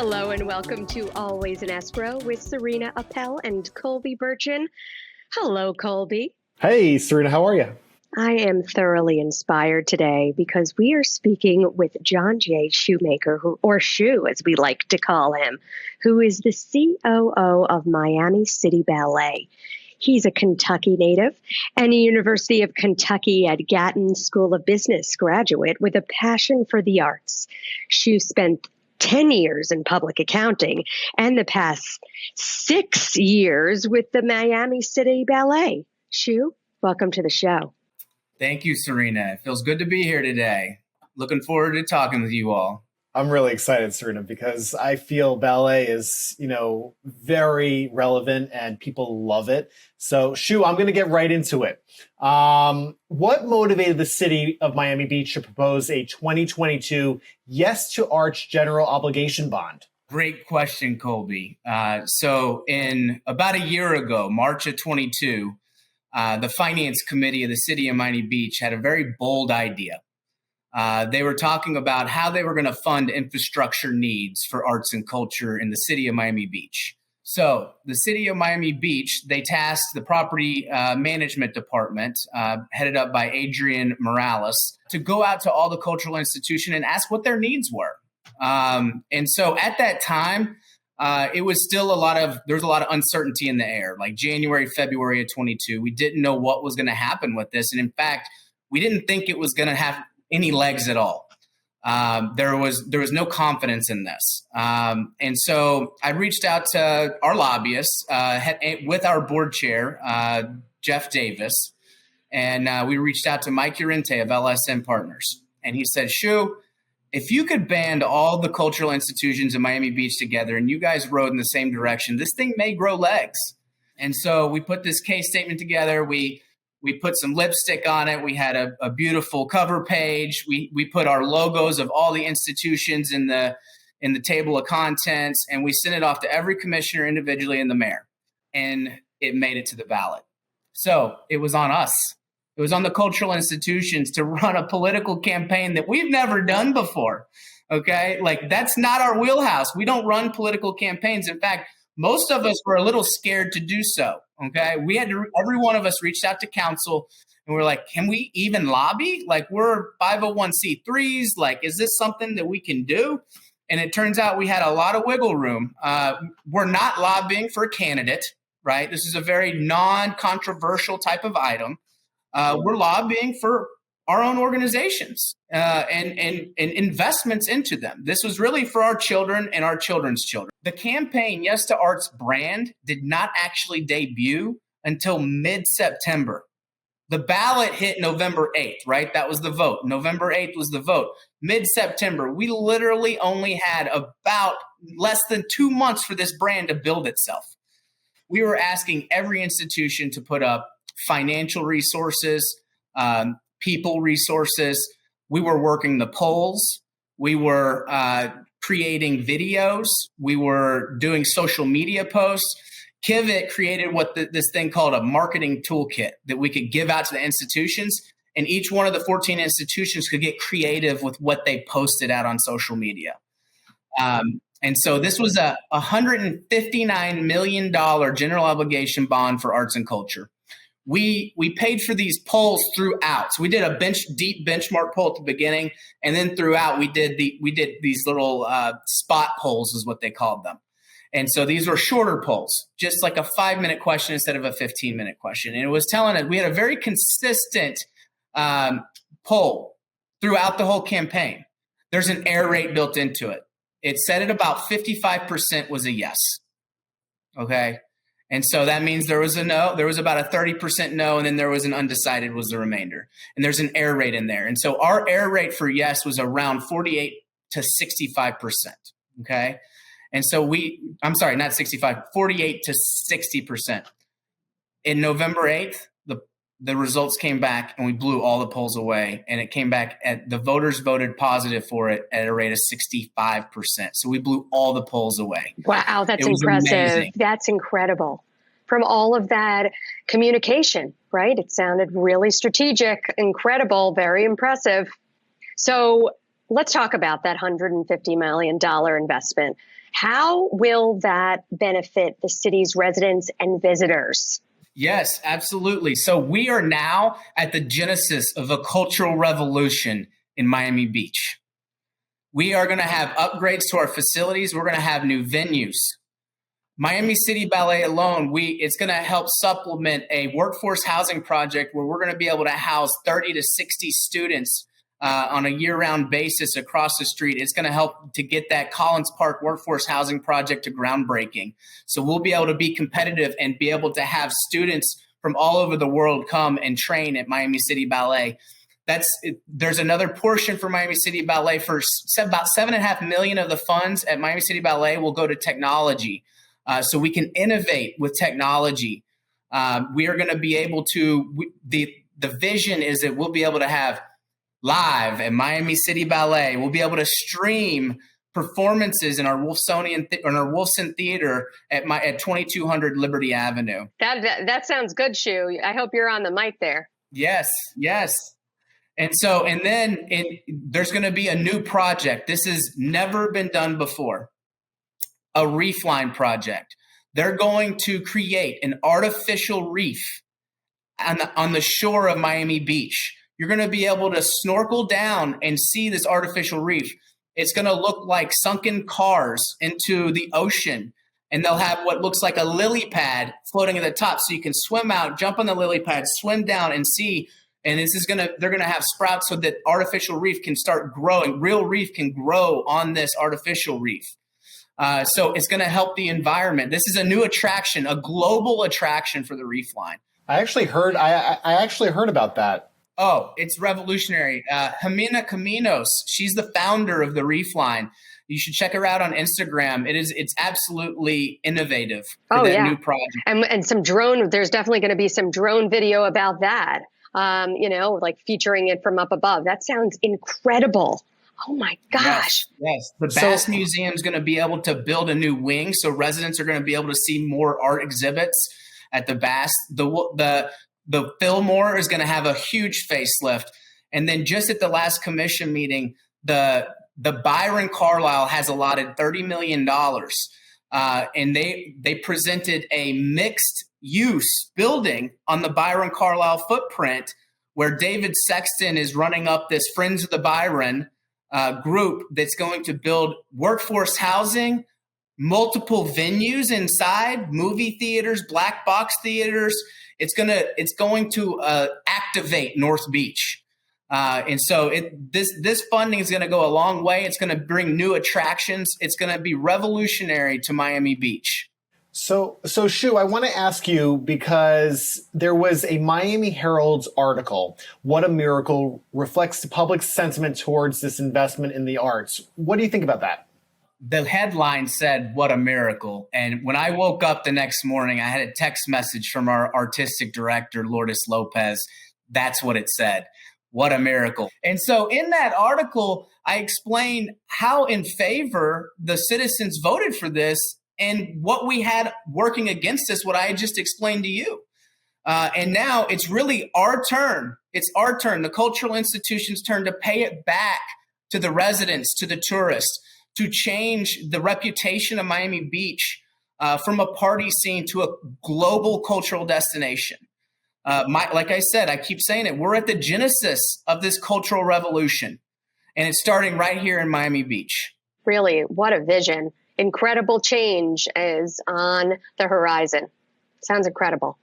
Hello and welcome to Always in Escrow with Serena Appel and Colby Burchin. Hello, Colby. Hey, Serena, how are you? I am thoroughly inspired today because we are speaking with John J. Shumaker, or Shu as we like to call him, who is the COO of Miami City Ballet. He's a Kentucky native and a University of Kentucky at Gatton School of Business graduate with a passion for the arts. Shu spent 10 years in public accounting and the past 6 years with the Miami City Ballet. Shu, welcome to the show. Thank you, Serena. It feels good to be here today. Looking forward to talking with you all. I'm really excited, Serena, because I feel ballet is, very relevant and people love it. So, Shu, I'm going to get right into it. What motivated the city of Miami Beach to propose a 2022 Yes to Arts General Obligation Bond? Great question, Colby. So in about a year ago, March of 22, the Finance Committee of the City of Miami Beach had a very bold idea. They were talking about how they were going to fund infrastructure needs for arts and culture in the city of Miami Beach. So the city of Miami Beach, they tasked the property management department, headed up by Adrian Morales, to go out to all the cultural institutions and ask what their needs were. And so at that time, it was still there was a lot of uncertainty in the air, like January, February of 22. We didn't know what was going to happen with this. And in fact, we didn't think it was going to have any legs at all. There was no confidence in this. And so I reached out to our lobbyists with our board chair, Jeff Davis, and we reached out to Mike Urente of LSM Partners. And he said, Shu, if you could band all the cultural institutions in Miami Beach together and you guys rode in the same direction, this thing may grow legs. And so we put this case statement together. We put some lipstick on it. We had a beautiful cover page. We put our logos of all the institutions in the table of contents, and we sent it off to every commissioner individually and the mayor. And it made it to the ballot. So it was on us. It was on the cultural institutions to run a political campaign that we've never done before. Okay? Like, that's not our wheelhouse. We don't run political campaigns. In fact, most of us were a little scared to do so. Okay. Every one of us reached out to council and we're like, can we even lobby? Like, we're 501c3s. Like, is this something that we can do? And it turns out we had a lot of wiggle room. We're not lobbying for a candidate, right? This is a very non-controversial type of item. We're lobbying for our own organizations and investments into them. This was really for our children and our children's children. The campaign Yes to Arts brand did not actually debut until mid-September. The ballot hit November 8th, right? That was the vote. November 8th was the vote. Mid-September, we literally only had about less than 2 months for this brand to build itself. We were asking every institution to put up financial resources, people resources. We were working the polls. We were creating videos. We were doing social media posts. Kivit created this thing called a marketing toolkit that we could give out to the institutions, and each one of the 14 institutions could get creative with what they posted out on social media. And so this was a $159 million general obligation bond for arts and culture. We paid for these polls throughout. So we did a deep benchmark poll at the beginning, and then throughout we did these little spot polls, is what they called them. And so these were shorter polls, just like a 5-minute question instead of a 15-minute question. And it was telling us we had a very consistent poll throughout the whole campaign. There's an error rate built into it. It said at about 55% was a yes. Okay. And so that means there was a no, there was about a 30% no, and then there was an undecided was the remainder. And there's an error rate in there. And so our error rate for yes was around 48 to 65%. Okay. And so I'm sorry, not 65, 48 to 60%. In November 8th, the results came back and we blew all the polls away, and it came back at the voters voted positive for it at a rate of 65%. So we blew all the polls away. Wow, that's impressive. Amazing. That's incredible. From all of that communication, right? It sounded really strategic, incredible, very impressive. So let's talk about that $150 million investment. How will that benefit the city's residents and visitors? Yes, absolutely. So we are now at the genesis of a cultural revolution in Miami Beach. We are going to have upgrades to our facilities. We're going to have new venues. Miami City Ballet alone, it's going to help supplement a workforce housing project where we're going to be able to house 30 to 60 students on a year-round basis across the street. It's going to help to get that Collins Park workforce housing project to groundbreaking. So we'll be able to be competitive and be able to have students from all over the world come and train at Miami City Ballet. There's another portion for Miami City Ballet. For about $7.5 million of the funds at Miami City Ballet will go to technology. So we can innovate with technology. We are going to be able to, the vision is that we'll be able to have live at Miami City Ballet. We'll be able to stream performances in our Wolfson Theater at 2200 Liberty Avenue. That sounds good, Shu. I hope you're on the mic there. Yes. And then there's going to be a new project. This has never been done before. A reef line project. They're going to create an artificial reef on the shore of Miami Beach. You're going to be able to snorkel down and see this artificial reef. It's going to look like sunken cars into the ocean, and they'll have what looks like a lily pad floating at the top, so you can swim out, jump on the lily pad, swim down, and see. And they're going to have sprouts so that artificial reef can start growing. Real reef can grow on this artificial reef. So it's going to help the environment. This is a new attraction, a global attraction for the reef line. I actually heard about that. Oh, it's revolutionary. Jimena Caminos, she's the founder of the reef line. You should check her out on Instagram. It's absolutely innovative for new project. And some drone, there's definitely going to be some drone video about that. Like featuring it from up above. That sounds incredible. Oh my gosh. Yes. The Bass Museum is going to be able to build a new wing, so residents are going to be able to see more art exhibits at the Bass. The Fillmore is going to have a huge facelift. And then just at the last commission meeting, the Byron Carlisle has allotted $30 million. And they presented a mixed use building on the Byron Carlisle footprint where David Sexton is running up this Friends of the Byron group that's going to build workforce housing, multiple venues inside, movie theaters, black box theaters. It's going to activate North Beach. And so this funding is going to go a long way. It's going to bring new attractions. It's going to be revolutionary to Miami Beach. So Shu, I want to ask you, because there was a Miami Herald's article, "What a Miracle," reflects the public sentiment towards this investment in the arts. What do you think about that? The headline said, "What a miracle." And when I woke up the next morning, I had a text message from our artistic director, Lourdes Lopez. That's what it said. What a miracle. And so in that article, I explained how in favor the citizens voted for this and what we had working against us, what I had just explained to you. And now it's really our turn. It's our turn, the cultural institution's turn, to pay it back to the residents, to the tourists, to change the reputation of Miami Beach from a party scene to a global cultural destination. Like I said, I keep saying it, we're at the genesis of this cultural revolution, and it's starting right here in Miami Beach. Really, what a vision. Incredible change is on the horizon. Sounds incredible.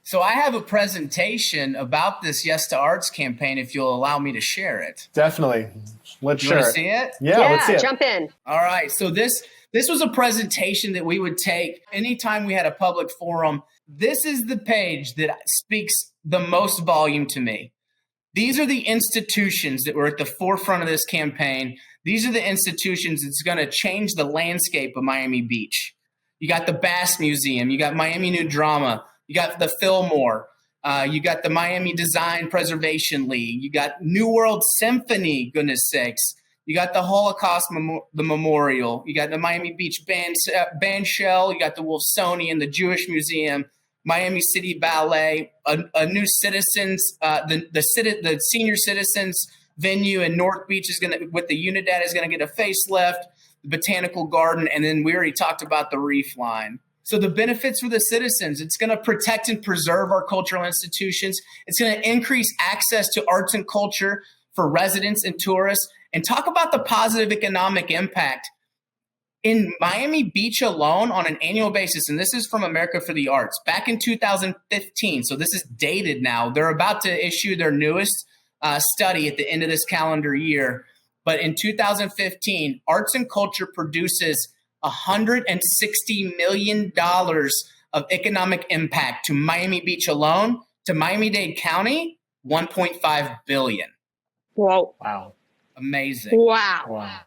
So I have a presentation about this Yes to Arts campaign, if you'll allow me to share it. Definitely. Let's share it. See it? Yeah, let's see it. Jump in. All right. So this was a presentation that we would take anytime we had a public forum. This is the page that speaks the most volume to me. These are the institutions that were at the forefront of this campaign. These are the institutions that's going to change the landscape of Miami Beach. You got the Bass Museum. You got Miami New Drama. You got the Fillmore. You got the Miami Design Preservation League. You got New World Symphony, goodness sakes. You got the Holocaust the Memorial. You got the Miami Beach Band Shell. You got the Wolfsonian, the Jewish Museum, Miami City Ballet, a new citizens, the senior citizens venue in North Beach is with the Unidad is going to get a facelift. the botanical garden, and then we already talked about the reef line. So the benefits for the citizens, it's going to protect and preserve our cultural institutions. It's going to increase access to arts and culture for residents and tourists. And talk about the positive economic impact. In Miami Beach alone, on an annual basis, and this is from America for the Arts, back in 2015, so this is dated now. They're about to issue their newest study at the end of this calendar year. But in 2015, arts and culture produces $160 million of economic impact to Miami Beach alone. To Miami-Dade County, $1.5 billion. Whoa. Wow. Amazing. Wow.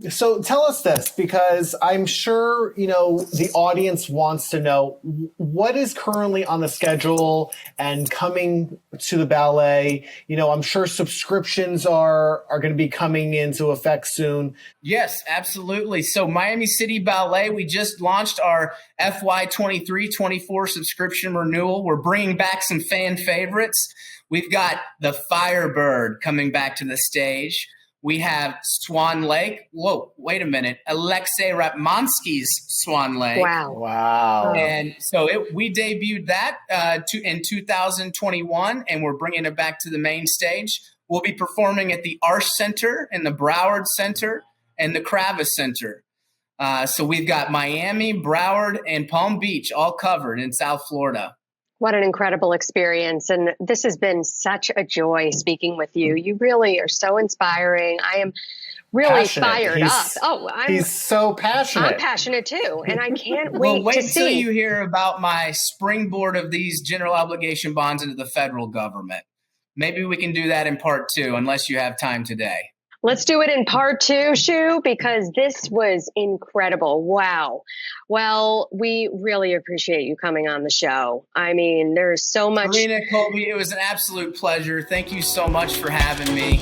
So tell us this, because I'm sure, the audience wants to know what is currently on the schedule and coming to the ballet. I'm sure subscriptions are going to be coming into effect soon. Yes, absolutely. So Miami City Ballet, we just launched our FY 23-24 subscription renewal. We're bringing back some fan favorites. We've got the Firebird coming back to the stage. We have Swan Lake. Whoa, wait a minute. Alexei Ratmansky's Swan Lake. Wow. And so we debuted that in 2021, and we're bringing it back to the main stage. We'll be performing at the Arsh Center and the Broward Center and the Kravis Center. So we've got Miami, Broward, and Palm Beach all covered in South Florida. What an incredible experience. And this has been such a joy speaking with you. You really are so inspiring. I am really fired up. He's so passionate. I'm passionate too. And I can't wait to see. Till you hear about my springboard of these general obligation bonds into the federal government. Maybe we can do that in part 2, unless you have time today. Let's do it in part 2, Shu, because this was incredible. Wow. Well, we really appreciate you coming on the show. I mean, there's so much. Karina, Colby, it was an absolute pleasure. Thank you so much for having me.